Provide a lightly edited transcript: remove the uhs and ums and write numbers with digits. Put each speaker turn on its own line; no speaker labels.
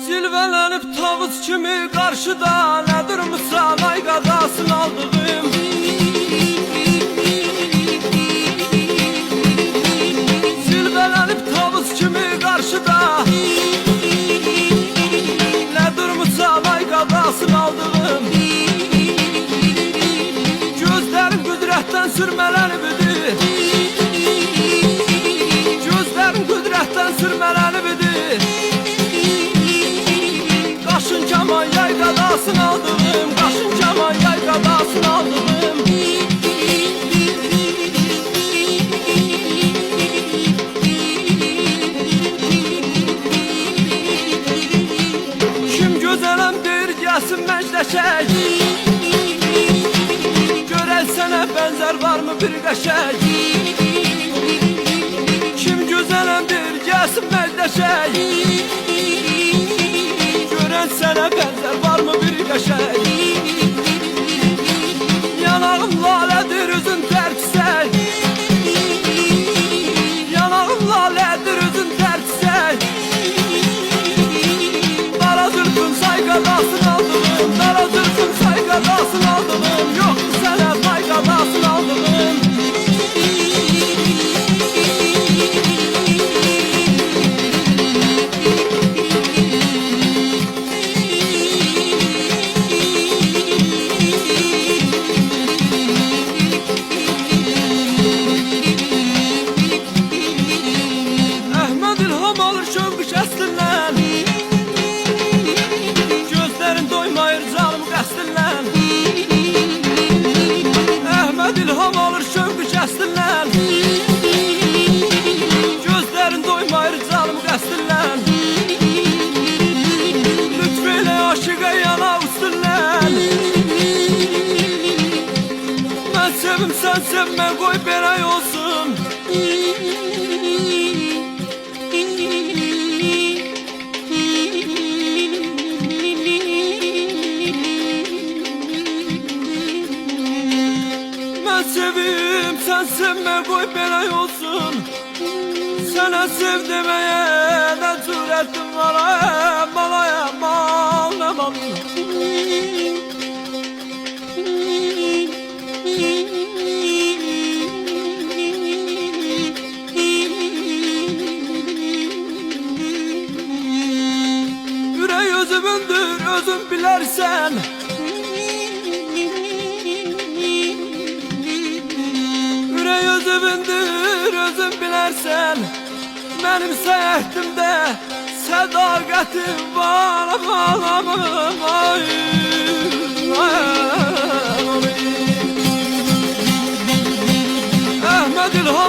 Silvelenip tavus kimi karşıda, ne durmuşsan ay qadasını aldığım. Silvelenip tavus kimi karşıda, ne durmuşsan ay qadasını aldığım. Gözlerin qüdrətdən sürmələnib idi, gözlerin qüdrətdən sürmələnib idi. Qaşın kaman yay qadasını aldığım, qaşın kaman yay qadasını aldığım. Kim gözələm deyir gəlsin məcləşək, görək sənə bənzər varmı bir qəşək. Kim gözələm deyir gəlsin məcləşək, sənə bənzər varmı bir qəşək. Yanağım lalədir üzün tərksək, yanağım lalədir üzün tərksək. Dara zülfün say qadasını aldığım, dara zülfün say qadasını aldığım. Yoxdur sənə say qadasını aldığım. Gözlerin doymayır canım qəsdindən, Əhməd ilham alır şövqü kəsdindən. Gözlerin doymayır canım qəsdindən, lütf elə aşıqa yana üstündən. Mən sevim sən sevmə qoy belə olsun. Sevim sen sevme koy belay olsun. Sana sev demeye ne cüretim var, aman aman aman. Yürek özümündür özüm bilersen, özümündür özüm bilərsən. Mənim səhətimdə sədaqətim var, aman ay. Əhməd ilham